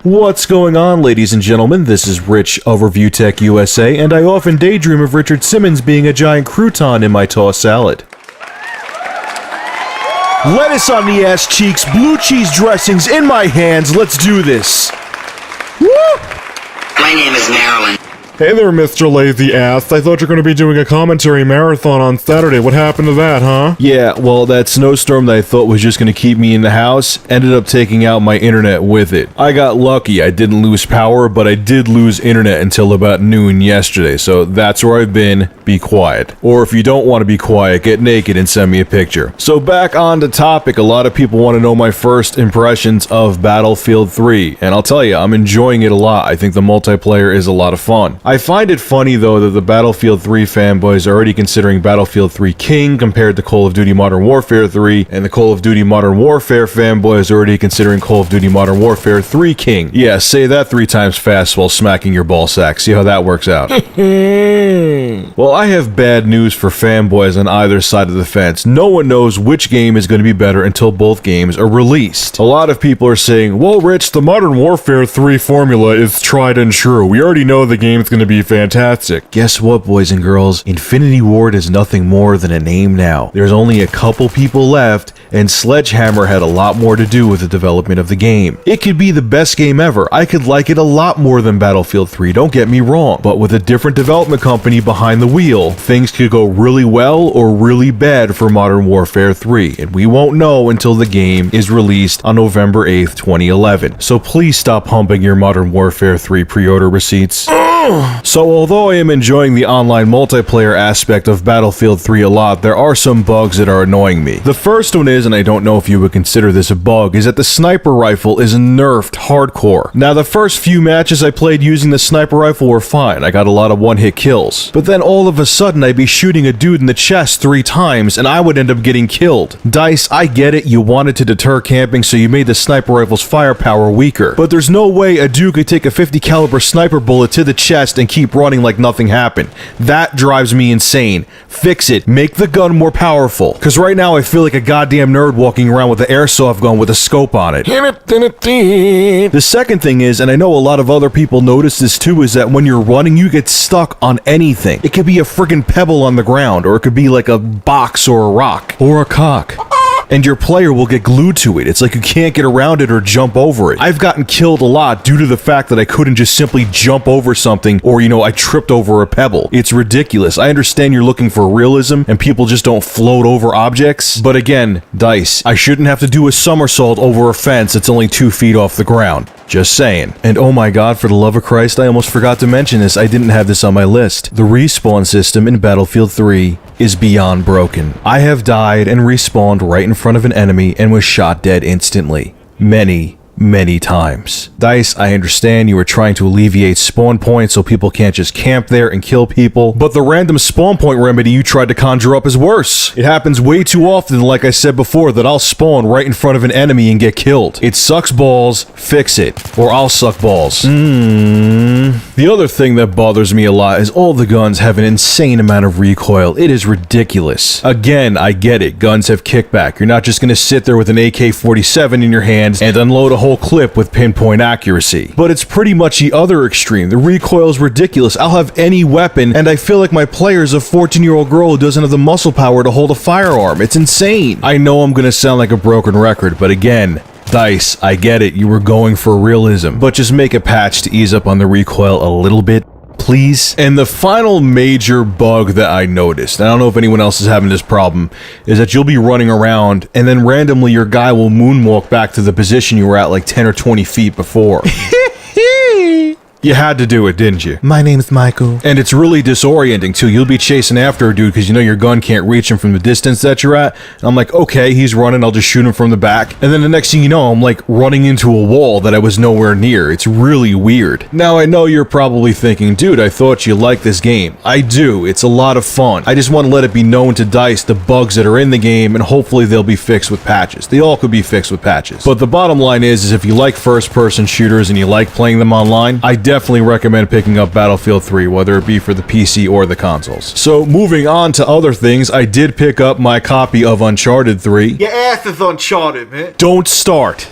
What's going on, ladies and gentlemen? This is Rich of Review Tech USA, and I often daydream of Richard Simmons being a giant crouton in my tossed salad. Lettuce on the ass cheeks, blue cheese dressings in my hands, let's do this. Woo! My name is Marilyn. Hey there, Mr. Lazy Ass. I thought you were going to be doing a commentary marathon on Saturday. What happened to that, huh? Yeah, well, that snowstorm that I thought was just going to keep me in the house ended up taking out my internet with it. I got lucky. I didn't lose power, but I did lose internet until about noon yesterday, so that's where I've been. Be quiet. Or if you don't want to be quiet, get naked and send me a picture. So back on the topic, a lot of people want to know my first impressions of Battlefield 3, and I'll tell you, I'm enjoying it a lot. I think the multiplayer is a lot of fun. I find it funny, though, that the Battlefield 3 fanboys are already considering Battlefield 3 king compared to Call of Duty Modern Warfare 3, and the Call of Duty Modern Warfare fanboys are already considering Call of Duty Modern Warfare 3 king. Yeah, say that 3 times fast while smacking your ball sack. See how that works out. Well, I have bad news for fanboys on either side of the fence. No one knows which game is going to be better until both games are released. A lot of people are saying, well, Rich, the Modern Warfare 3 formula is tried and true. We already know the game's going to be fantastic. Guess what, boys and girls? Infinity Ward is nothing more than a name now. There's only a couple people left, and Sledgehammer had a lot more to do with the development of the game. It could be the best game ever. I could like it a lot more than Battlefield 3, don't get me wrong. But with a different development company behind the wheel, things could go really well or really bad for Modern Warfare 3, and we won't know until the game is released on November 8th, 2011. So please stop humping your Modern Warfare 3 pre-order receipts. So although I am enjoying the online multiplayer aspect of Battlefield 3 a lot, there are some bugs that are annoying me. The first one is, and I don't know if you would consider this a bug, is that the sniper rifle is nerfed hardcore. Now, the first few matches I played using the sniper rifle were fine. I got a lot of one-hit kills. But then all of a sudden I'd be shooting a dude in the chest 3 times and I would end up getting killed. DICE, I get it, you wanted to deter camping, so you made the sniper rifle's firepower weaker. But there's no way a dude could take a 50 caliber sniper bullet to the chest and keep running like nothing happened. That drives me insane. Fix it. Make the gun more powerful. Cause right now I feel like a goddamn nerd walking around with an airsoft gun with a scope on it. The second thing is, and I know a lot of other people notice this too, is that when you're running you get stuck on anything. It could be a freaking pebble on the ground, or it could be like a box or a rock. Or a cock. And your player will get glued to it. It's like you can't get around it or jump over it. I've gotten killed a lot due to the fact that I couldn't just simply jump over something, or, you know, I tripped over a pebble. It's ridiculous. I understand you're looking for realism and people just don't float over objects, but again, DICE, I shouldn't have to do a somersault over a fence that's only 2 feet off the ground. Just saying. And oh my god, for the love of Christ, I almost forgot to mention this. I didn't have this on my list. The respawn system in Battlefield 3 is beyond broken. I have died and respawned right in front of an enemy and was shot dead instantly. Many times. DICE, I understand you were trying to alleviate spawn points so people can't just camp there and kill people, but the random spawn point remedy you tried to conjure up is worse. It happens way too often, like I said before, that I'll spawn right in front of an enemy and get killed. It sucks balls, fix it. Or I'll suck balls. The other thing that bothers me a lot is all the guns have an insane amount of recoil. It is ridiculous. Again, I get it. Guns have kickback. You're not just gonna sit there with an AK-47 in your hands and unload a whole clip with pinpoint accuracy. But it's pretty much the other extreme. The recoil is ridiculous. I'll have any weapon, and I feel like my player's a 14-year-old girl who doesn't have the muscle power to hold a firearm. It's insane. I know I'm gonna sound like a broken record, but again, DICE, I get it, you were going for realism, but just make a patch to ease up on the recoil a little bit, please. And the final major bug that I noticed, and I don't know if anyone else is having this problem, is that you'll be running around and then randomly your guy will moonwalk back to the position you were at like 10 or 20 feet before. You had to do it, didn't you? My name's Michael. And it's really disorienting, too. You'll be chasing after a dude because you know your gun can't reach him from the distance that you're at. And I'm like, okay, he's running, I'll just shoot him from the back. And then the next thing you know, I'm like running into a wall that I was nowhere near. It's really weird. Now, I know you're probably thinking, dude, I thought you liked this game. I do. It's a lot of fun. I just want to let it be known to DICE the bugs that are in the game, and hopefully they'll be fixed with patches. They all could be fixed with patches. But the bottom line is if you like first-person shooters and you like playing them online, I definitely recommend picking up Battlefield 3, whether it be for the PC or the consoles. So moving on to other things, I did pick up my copy of Uncharted 3. Your ass is Uncharted, man. Don't start.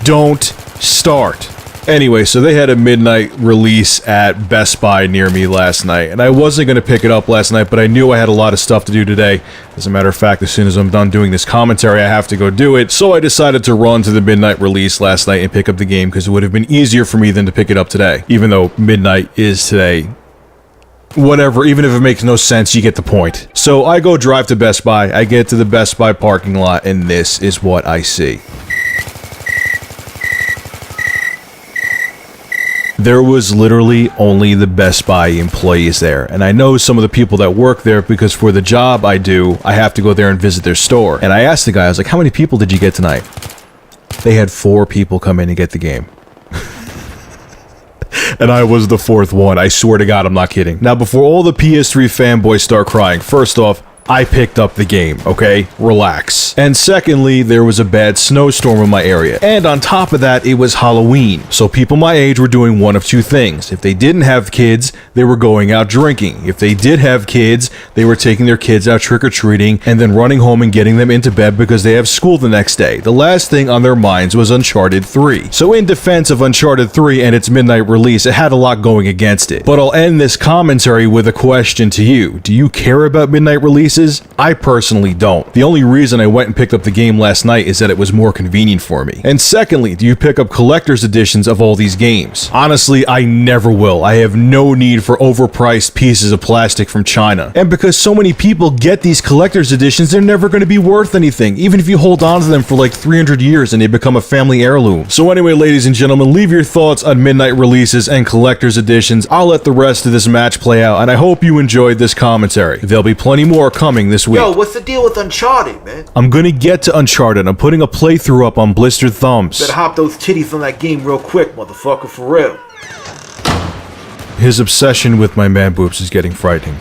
Don't start. Anyway, so they had a midnight release at Best Buy near me last night, and I wasn't going to pick it up last night, but I knew I had a lot of stuff to do today. As a matter of fact, as soon as I'm done doing this commentary, I have to go do it, so I decided to run to the midnight release last night and pick up the game, because it would have been easier for me than to pick it up today, even though midnight is today. Whatever, even if it makes no sense, you get the point. So I go drive to Best Buy, I get to the Best Buy parking lot, and this is what I see. There was literally only the Best Buy employees there, and I know some of the people that work there because for the job I do, I have to go there and visit their store. And I asked the guy, I was like, how many people did you get tonight? They had 4 people come in and get the game. And I was the 4th one, I swear to God, I'm not kidding. Now, before all the PS3 fanboys start crying, first off, I picked up the game, okay? Relax. And secondly, there was a bad snowstorm in my area. And on top of that, it was Halloween. So people my age were doing one of 2 things. If they didn't have kids, they were going out drinking. If they did have kids, they were taking their kids out trick-or-treating and then running home and getting them into bed because they have school the next day. The last thing on their minds was Uncharted 3. So in defense of Uncharted 3 and its midnight release, it had a lot going against it. But I'll end this commentary with a question to you. Do you care about midnight releases? I personally don't. The only reason I went and picked up the game last night is that it was more convenient for me. And secondly, do you pick up collector's editions of all these games? Honestly, I never will. I have no need for overpriced pieces of plastic from China. And because so many people get these collector's editions, they're never going to be worth anything, even if you hold on to them for like 300 years and they become a family heirloom. So anyway, ladies and gentlemen, leave your thoughts on midnight releases and collector's editions. I'll let the rest of this match play out, and I hope you enjoyed this commentary. There'll be plenty more coming this week. Yo, what's the deal with Uncharted, man? I'm gonna get to Uncharted. I'm putting a playthrough up on Blistered Thumbs. Better hop those titties on that game real quick, motherfucker, for real. His obsession with my man boobs is getting frightening.